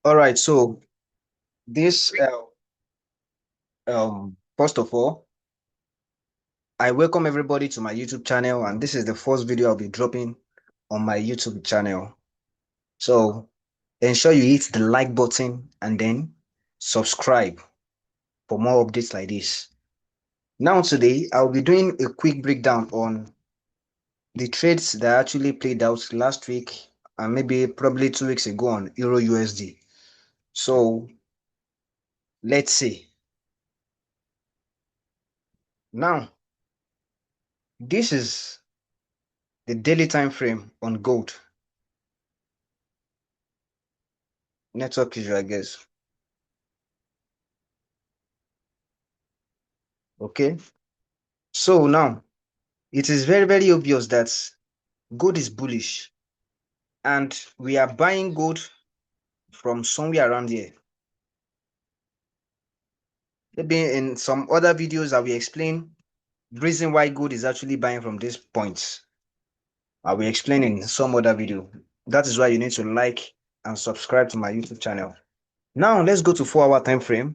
All right, so this first of all, I welcome everybody to my YouTube channel, and this is the first video I'll be dropping on my YouTube channel. So ensure you hit the like button and then subscribe for more updates like this. Now today I'll be doing a quick breakdown on the trades that actually played out last week and maybe probably 2 weeks ago on Euro USD. So let's see. Now, this is the daily time frame on gold. Network issue, I guess. Okay. So now it is very, very obvious that gold is bullish and we are buying gold from somewhere around here. Maybe in some other videos I will explain the reason why gold is actually buying from these points. I will explain in some other video. That is why you need to like and subscribe to my YouTube channel. Now let's go to 4-hour time frame.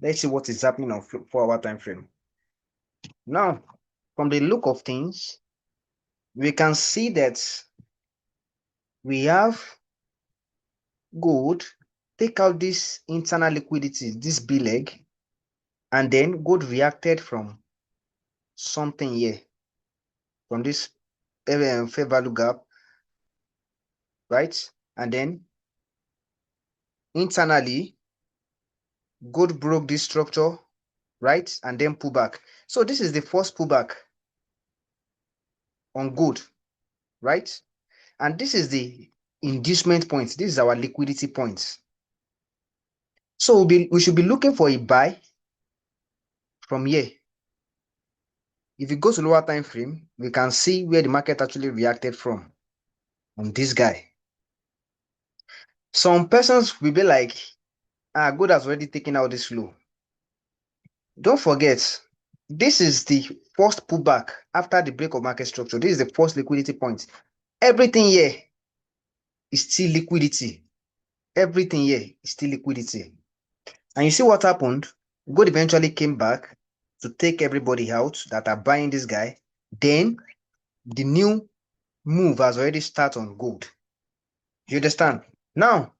Let's see what is happening on 4-hour time frame. Now, from the look of things, we can see that we have gold take out this internal liquidity, this B leg, and then gold reacted from something here, from this fair value gap, right? And then internally, gold broke this structure, right? And then pull back. So this is the first pullback on gold, right? And this is the inducement point. This is our liquidity point. So we should be looking for a buy from here. If you go to lower time frame, we can see where the market actually reacted from on this guy. Some persons will be like, gold has already taken out this low. Don't forget, this is the first pullback after the break of market structure. This is the first liquidity point. Everything here is still liquidity. Everything here is still liquidity. And you see what happened? Gold eventually came back to take everybody out that are buying this guy. Then the new move has already started on gold. You understand? Now,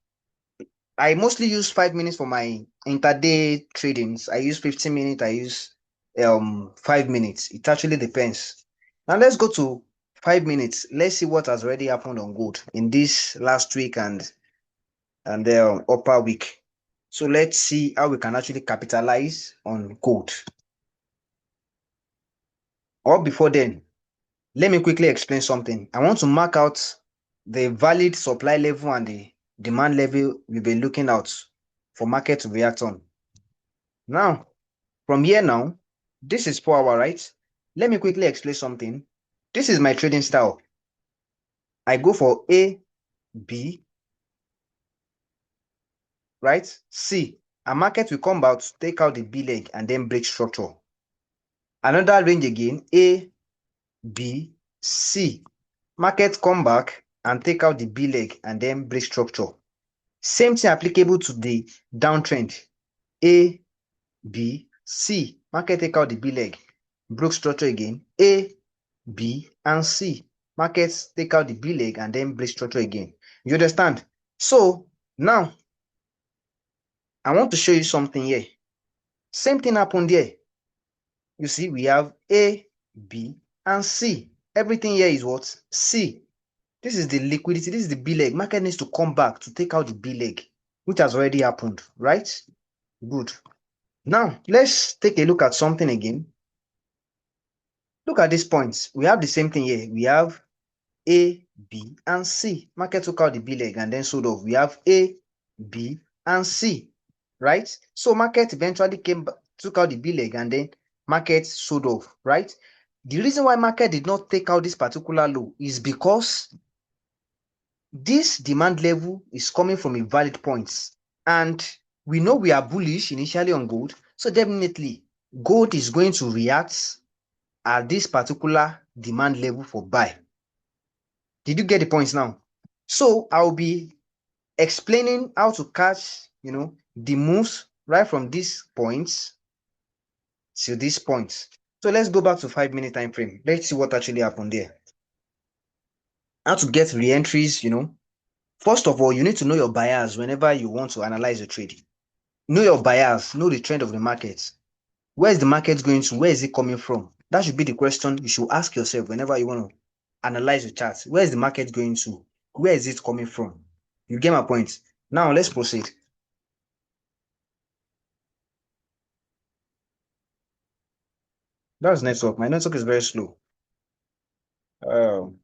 I mostly use 5 minutes for my intraday tradings. I use 15 minutes. I use 5 minutes. It actually depends. Now let's go to 5 minutes. Let's see what has already happened on gold in this last week and the upper week. So let's see how we can actually capitalize on gold. Or before then, let me quickly explain something. I want to mark out the valid supply level and the demand level we'll be looking out for market to react on. Now, from here now, this is 4-hour, right? Let me quickly explain something. This is my trading style. I go for A, B, right? C. A market will come out to take out the B leg and then break structure. Another range again, A, B, C. Market come back and take out the B leg and then break structure. Same thing applicable to the downtrend. A, B, C. Market take out the B leg, broke structure again. A, B, and C. Markets take out the B leg and then break structure again. You understand? So now I want to show you something here. Same thing happened here. You see, we have A, B, and C. Everything here is what? C. This is the liquidity. This is the B leg. Market needs to come back to take out the B leg, which has already happened, right? Good. Now, let's take a look at something again. Look at these points. We have the same thing here. We have A, B, and C. Market took out the B leg and then sold off. We have A, B, and C, right? So market eventually took out the B leg and then market sold off, right? The reason why market did not take out this particular low is because this demand level is coming from a valid point. And we know we are bullish initially on gold. So definitely gold is going to react at this particular demand level for buy. Did you get the points now? So I'll be explaining how to catch, the moves right from these points to these points. So let's go back to 5 minute time frame. Let's see what actually happened there. How to get re-entries, First of all, you need to know your buyers whenever you want to analyze your trading. Know your buyers, know the trend of the market. Where is the market going to? Where is it coming from? That should be the question you should ask yourself whenever you want to analyze your charts. Where is the market going to? Where is it coming from? You get my point. Now let's proceed. That's network. My network is very slow. Um,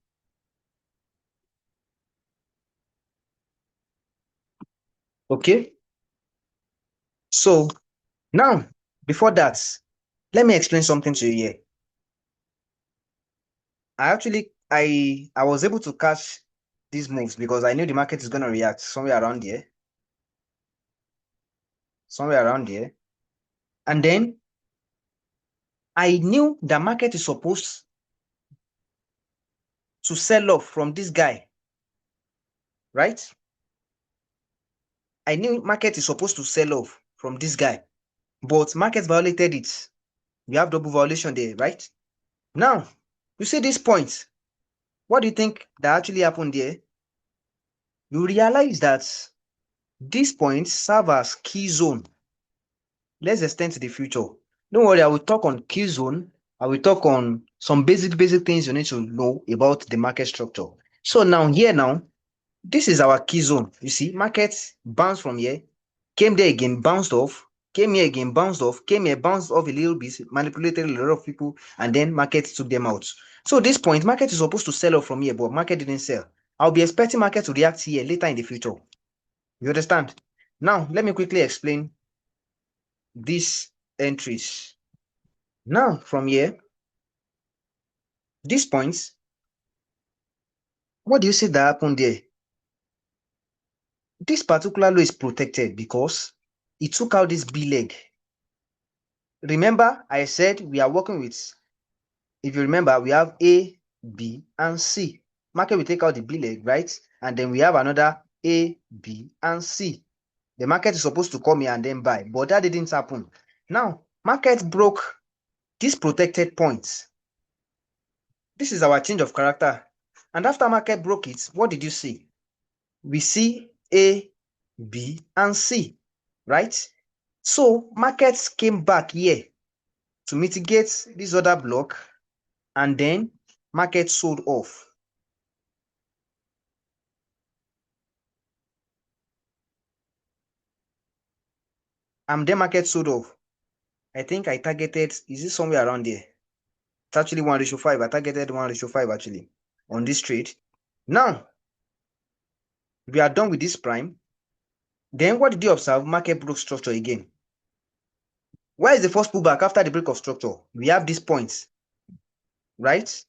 okay. So now, before that, let me explain something to you here. I was able to catch these moves because I knew the market is going to react somewhere around here. Somewhere around here. And then I knew the market is supposed to sell off from this guy, right? I knew market is supposed to sell off from this guy, but market violated it. We have double violation there, right? Now, you see this point. What do you think that actually happened there? You realize that these points serve as key zone. Let's extend to the future. Don't worry, I will talk on key zone. I will talk on some basic things you need to know about the market structure. So now, this is our key zone. You see, markets bounced from here, came there again, bounced off, came here again, bounced off, came here, bounced off a little bit, manipulated a lot of people, and then market took them out. So this point, market is supposed to sell off from here, but market didn't sell. I'll be expecting market to react here later in the future. You understand? Now, let me quickly explain these entries. Now, from here, these points, what do you see that happened there? This particular low is protected because it took out this B leg. Remember, I said we are working with, if you remember, we have A, B, and C. Market will take out the B leg, right? And then we have another A, B, and C. The market is supposed to come here and then buy, but that didn't happen. Now, market broke this protected point. This is our change of character. And after market broke it, what did you see? We see A, B, and C, right? So markets came back here to mitigate this other block, and then market sold off. And then market sold off. I think I targeted, is it somewhere around there? It's actually 1:5. I targeted 1:5 actually on this trade. Now, we are done with this prime. Then what did you observe? Market broke structure again. Where is the first pullback after the break of structure? We have these points, right?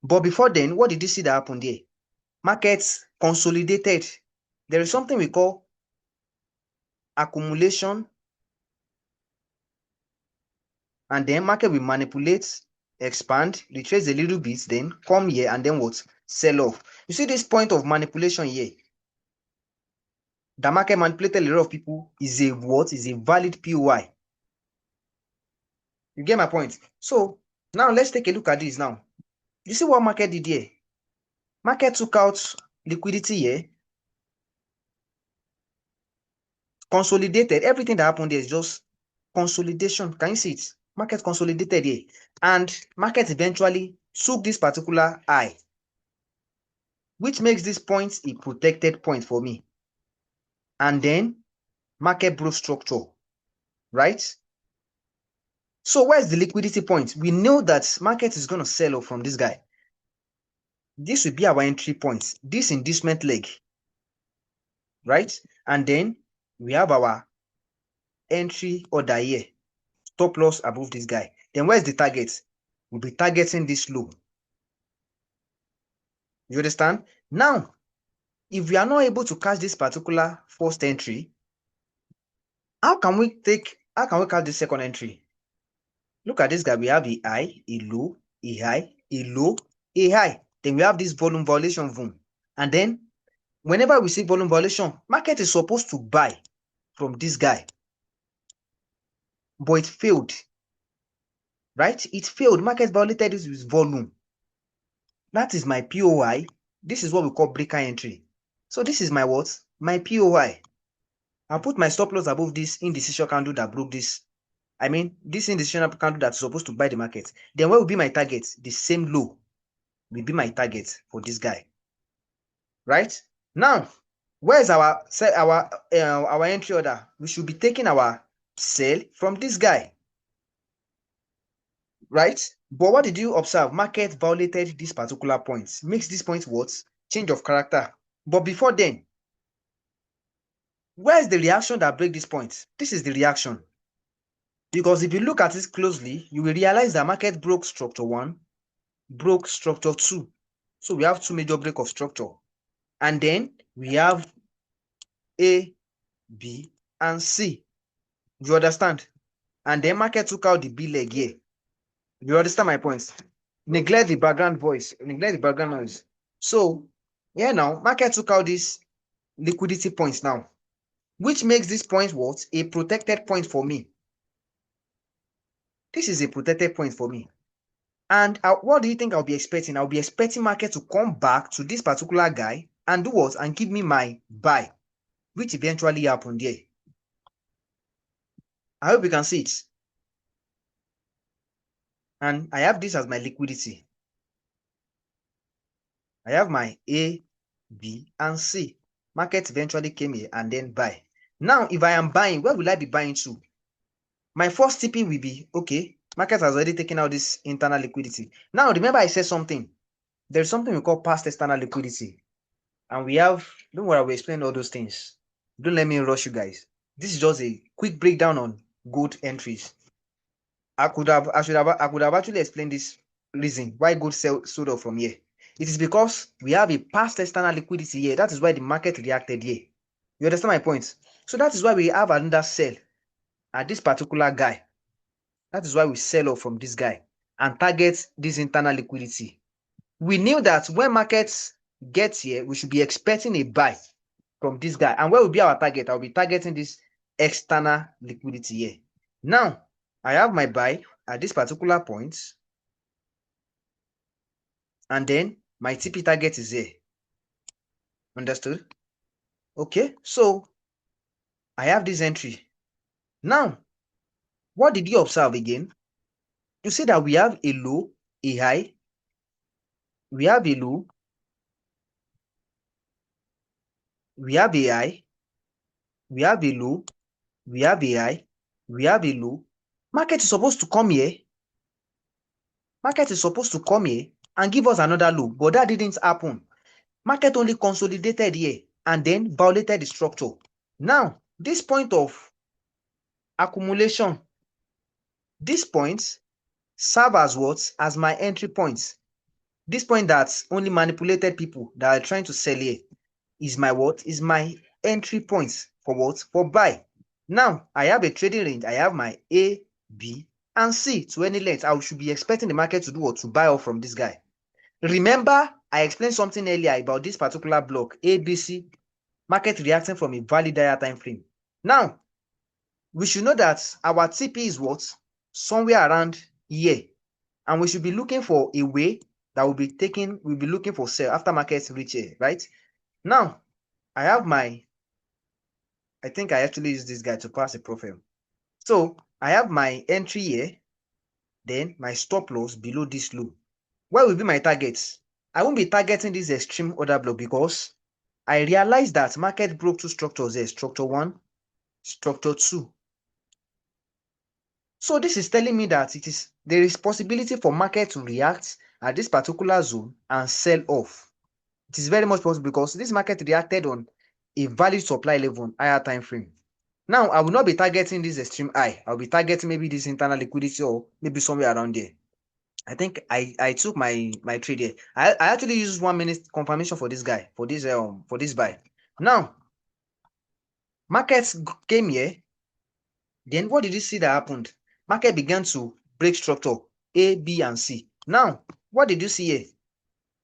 But before then, what did you see that happened there? Markets consolidated. There is something we call accumulation, and then market will manipulate, expand, retrace a little bit, then come here and then what? Sell off. You see this point of manipulation here? The market manipulated a lot of people is a what? Is a valid POI. You get my point? So now let's take a look at this now. You see what market did here? Market took out liquidity here, consolidated. Everything that happened there is just consolidation. Can you see it? Market consolidated here, and market eventually took this particular high, which makes this point a protected point for me. And then market broke structure, right? So where's the liquidity point? We know that market is going to sell off from this guy. This will be our entry point, this inducement leg, right? And then we have our entry order here, stop loss above this guy. Then where's the target? We'll be targeting this low. You understand? Now, if we are not able to catch this particular first entry, how can we catch the second entry? Look at this guy. We have a high, a low, a high, a low, a high. Then we have this volume violation boom. And then whenever we see volume violation, market is supposed to buy from this guy, but it failed, right? It failed. Market violated this with volume. That is my POI. This is what we call breaker entry. So this is my what? My POI. I'll put my stop loss above this indecision candle that broke this. I mean, this indecision candle that's supposed to buy the market. Then what will be my target? The same low will be my target for this guy, right? Now, where is our entry order? We should be taking our sell from this guy, right? But what did you observe? Market violated this particular point. Makes this point what? Change of character. But before then, where is the reaction that break this point? This is the reaction. Because if you look at it closely, you will realize that market broke structure 1, broke structure 2. So we have 2 major break of structure. And then we have A, B, and C. You understand? And then market took out the B leg here. You understand my points? Neglect the background voice, neglect the background noise. So here now, market took out this liquidity points now, which makes this point what? A protected point for me. This is a protected point for me. And what do you think I'll be expecting? I'll be expecting market to come back to this particular guy and do what? And give me my buy, which eventually happened here. I hope you can see it. And I have this as my liquidity. I have my A, B, and C. Market eventually came here and then buy. Now, if I am buying, where will I be buying to? My first TP will be, okay, market has already taken out this internal liquidity. Now, remember I said something. There's something we call past external liquidity. And we have, don't worry, I will explain all those things. Don't let me rush you guys. This is just a quick breakdown on gold entries. I could have actually explained this reason why gold sold off from here. It is because we have a past external liquidity here. That is why the market reacted here. You understand my point? So that is why we have another sell at this particular guy. That is why we sell off from this guy and target this internal liquidity. We knew that when markets get here, we should be expecting a buy from this guy. And where will be our target? I'll be targeting this external liquidity here. Now, I have my buy at this particular point. And then my TP target is here. Understood? Okay, so I have this entry. Now, what did you observe again? You see that we have a low, a high. We have a low. We have a high. We have a low. We have a high. We have a low. Market is supposed to come here. Market is supposed to come here and give us another low, but that didn't happen. Market only consolidated here and then violated the structure. Now, this point of accumulation, this point serve as what? As my entry points. This point that's only manipulated people that are trying to sell here is my what? Is my entry points for what? For buy. Now, I have a trading range. I have my A, B, and C to any length. I should be expecting the market to do what? To buy off from this guy. Remember, I explained something earlier about this particular block, ABC, market reacting from a valid higher time frame. Now, we should know that our TP is what? Somewhere around here. And we should be looking for a way that we'll be looking for sell after markets reach here, right? Now, I have I think I actually use this guy to pass a profile. So, I have my entry here, then my stop loss below this low. Where will be my targets? I won't be targeting this extreme order block because I realized that market broke 2 structures here, structure 1, structure 2. So this is telling me that there is possibility for market to react at this particular zone and sell off. It is very much possible because this market reacted on a valid supply level higher time frame. Now, I will not be targeting this extreme high. I'll be targeting maybe this internal liquidity or maybe somewhere around there. I think I took my trade here. I actually used 1 minute confirmation for this guy, for this buy. Now, markets came here. Then what did you see that happened? Market began to break structure A, B, and C. Now, what did you see here?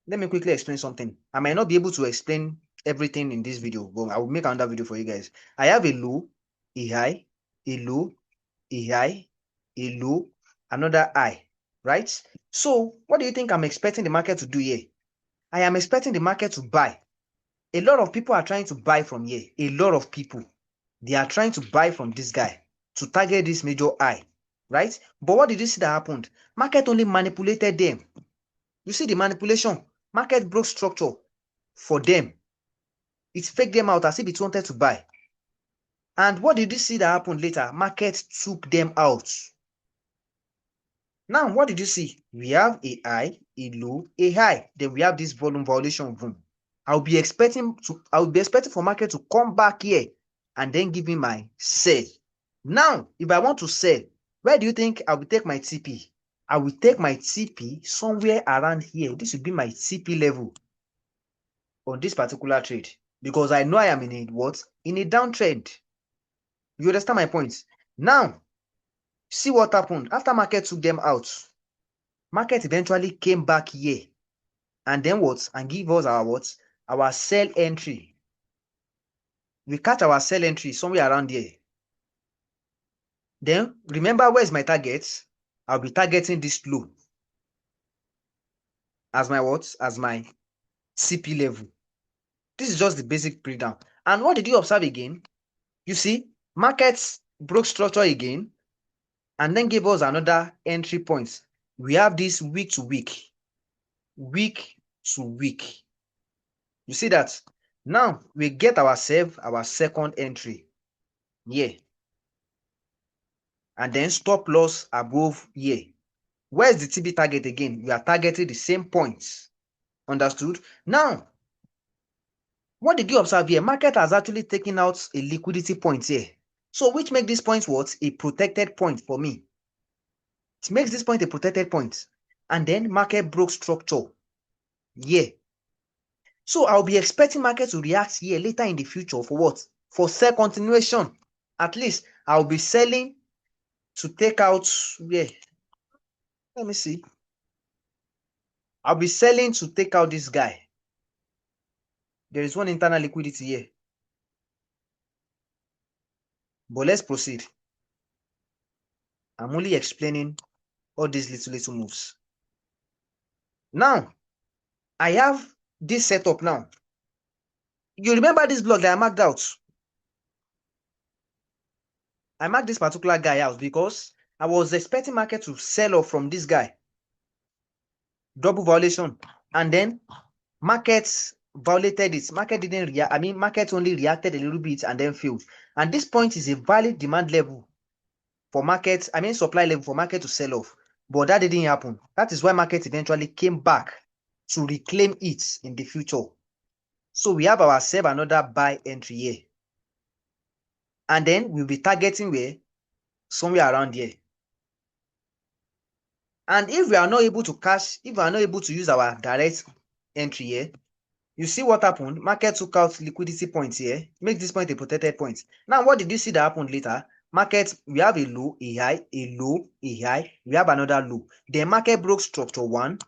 Let me quickly explain something. I might not be able to explain everything in this video, but I will make another video for you guys. I have a low, a high, a low, a high, a low, another high, right? So what do you think I'm expecting the market to do here? I am expecting the market to buy. A lot of people are trying to buy from here. A lot of people, they are trying to buy from this guy to target this major high, right? But what did you see that happened? Market only manipulated them. You see the manipulation. Market broke structure for them. It faked them out as if it wanted to buy. And what did you see that happened later? Market took them out. Now, what did you see? We have a high, a low, a high. Then we have this volume violation boom. I'll be expecting for market to come back here and then give me my sell. Now, if I want to sell, where do you think I will take my TP? I will take my TP somewhere around here. This will be my TP level on this particular trade because I know I am in a what? In a downtrend. You understand my point? Now, see what happened after market took them out. Market eventually came back here and then what? And give us our what? Our sell entry. We catch our sell entry somewhere around here. Then remember, where is my target? I'll be targeting this low as my what? As my CP level. This is just the basic breakdown. And what did you observe again? You see, markets broke structure again and then gave us another entry point. We have this week to week, week to week. You see that? Now we get ourselves our second entry here. And then stop loss above here. Where's the TB target again? We are targeting the same points. Understood? Now, what did you observe here? Market has actually taken out a liquidity point here. So which makes this point what? A protected point for me. It makes this point a protected point. And then market broke structure. Yeah. So I'll be expecting market to react here later in the future for what? For sell continuation. At least I'll be selling to take out where? Let me see. I'll be selling to take out this guy. There is one internal liquidity here. But let's proceed. I'm only explaining all these little moves. Now, I have this setup now. You remember this block that I marked out? I marked this particular guy out because I was expecting market to sell off from this guy. Double violation. And then markets violated it. Market didn't react. I mean, market only reacted a little bit and then failed. And this point is a valid demand level for market. I mean, supply level for market to sell off. But that didn't happen. That is why market eventually came back to reclaim it in the future. So we have ourselves another buy entry here. And then we'll be targeting where? Somewhere around here. And if we are not able to cash, if we are not able to use our direct entry here, you see what happened? Market took out liquidity points here. Make this point a protected point. Now, what did you see that happened later? Market, we have a low, a high, a low, a high. We have another low. The market broke structure 1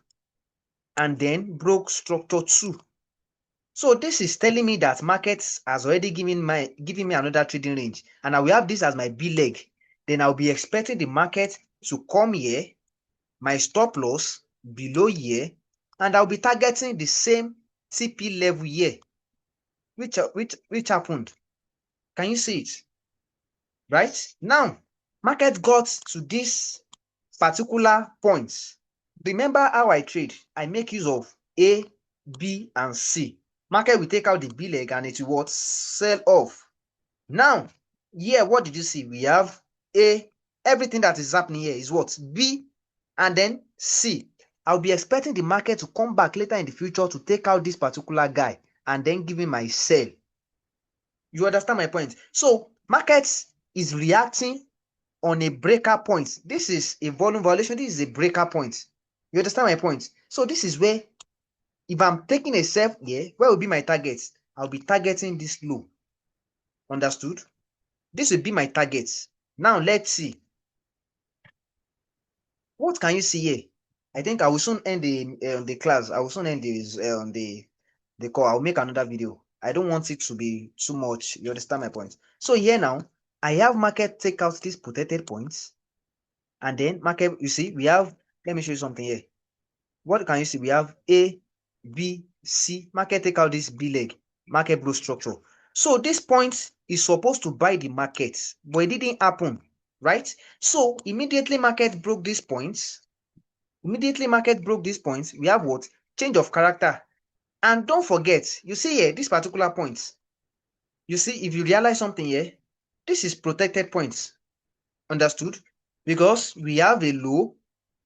and then broke structure 2. So this is telling me that market has already given me another trading range. And I will have this as my B leg. Then I'll be expecting the market to come here, my stop loss below here, and I'll be targeting the same TP level here, which happened. Can you see it? Right? Now, market got to this particular point. Remember how I trade? I make use of A, B, and C. Market will take out the B leg and it will what? Sell off. Now, here, what did you see? We have A. Everything that is happening here is what? B, and then C. I'll be expecting the market to come back later in the future to take out this particular guy and then give me my sell. You understand my point? So, market is reacting on a breaker point. This is a volume violation. This is a breaker point. You understand my point? So, this is where, if I'm taking a sell here, where will be my target? I'll be targeting this low. Understood? This will be my target. Now, let's see. What can you see here? I think I will soon end the class. I will soon end this the call. I'll make another video. I don't want it to be too much. You understand my point? So here now, I have market take out these protected points. And then market, you see, we have, let me show you something here. What can you see? We have A, B, C. Market take out this B leg. Market broke structure. So this point is supposed to buy the market, but it didn't happen, right? So immediately market broke these points. Immediately market broke these points. We have what? Change of character. And don't forget, you see here, this particular point. You see, if you realize something here, this is protected points. Understood? Because we have a low,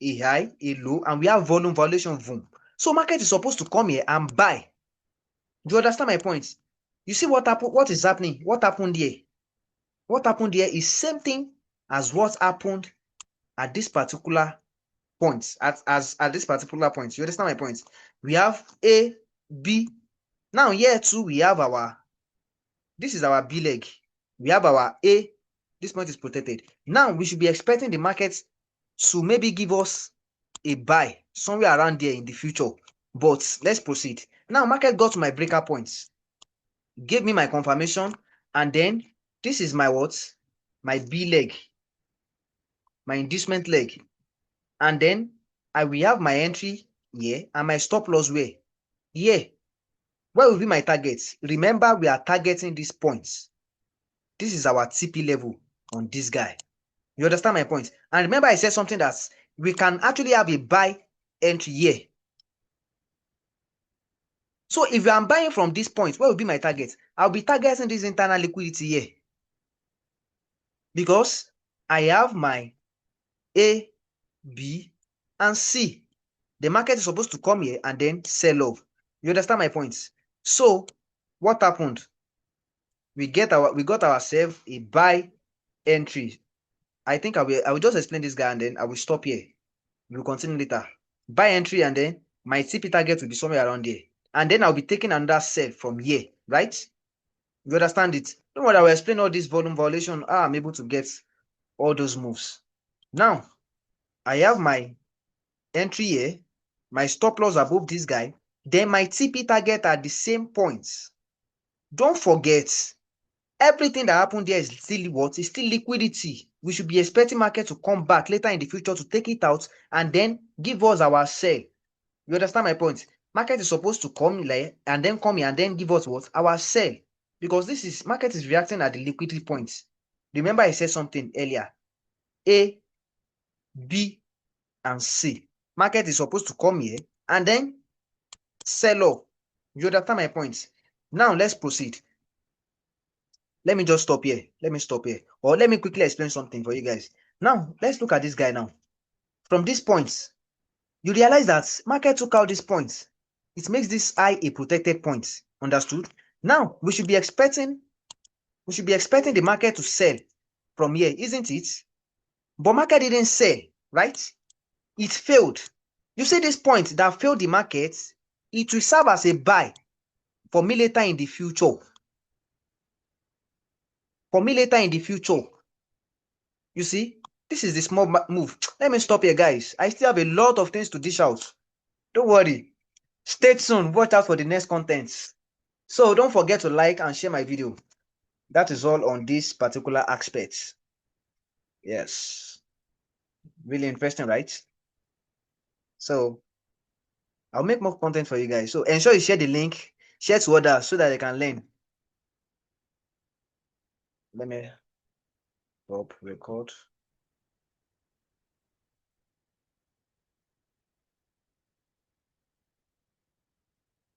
a high, a low, and we have volume violation boom. So market is supposed to come here and buy. Do you understand my point? You see what happened? What is happening? What happened here? What happened here is same thing as what happened at this particular point. At this particular point. You understand my point? We have A, B. Now here too we have our. This is our B leg. We have our A. This point is protected. Now we should be expecting the market to maybe give us a buy somewhere around there in the future. But let's proceed. Now market got to my breaker points, gave me my confirmation, and then this is my what? My B leg, my inducement leg. And then I will have my entry here and my stop loss where? Here. Where will be my targets? Remember, we are targeting these points. This is our TP level on this guy. You understand my point? And remember, I said something that we can actually have a buy entry here. So if I'm buying from this point, what will be my target? I'll be targeting this internal liquidity here. Because I have my A, B, and C. The market is supposed to come here and then sell off. You understand my points? So what happened? We got ourselves a buy entry. I think I will just explain this guy and then I will stop here. We'll continue later. Buy entry and then my TP target will be somewhere around here. And then I'll be taking another sell from here, right? You understand it? Don't worry, I will explain all this volume violation. I'm able to get all those moves. Now, I have my entry here, my stop loss above this guy, then my TP target at the same points. Don't forget, everything that happened there is still what? It's still liquidity. We should be expecting market to come back later in the future to take it out and then give us our sell. You understand my point? Market is supposed to come like and then come here and then give us what? Our sell. Because this is market is reacting at the liquidity points. Remember I said something earlier. A, B, and C. Market is supposed to come here and then sell off. You understand my point? Now let's proceed. Let me just stop here. Let me stop here. Or let me quickly explain something for you guys. Now, let's look at this guy now. From these points, you realize that market took out these points. It makes this high a protected point. Understood? Now, we should be expecting the market to sell from here, isn't it? But market didn't sell, right? It failed. You see this point that failed the market, it will serve as a buy for me later in the future. For me later in the future. You see, this is the small move. Let me stop here, guys. I still have a lot of things to dish out. Don't worry. Stay tuned. Watch out for the next contents. So don't forget to like and share my video. That is all on this particular aspect. Yes. Really interesting, right? So I'll make more content for you guys. So ensure you share the link. Share to others so that they can learn. Let me stop record.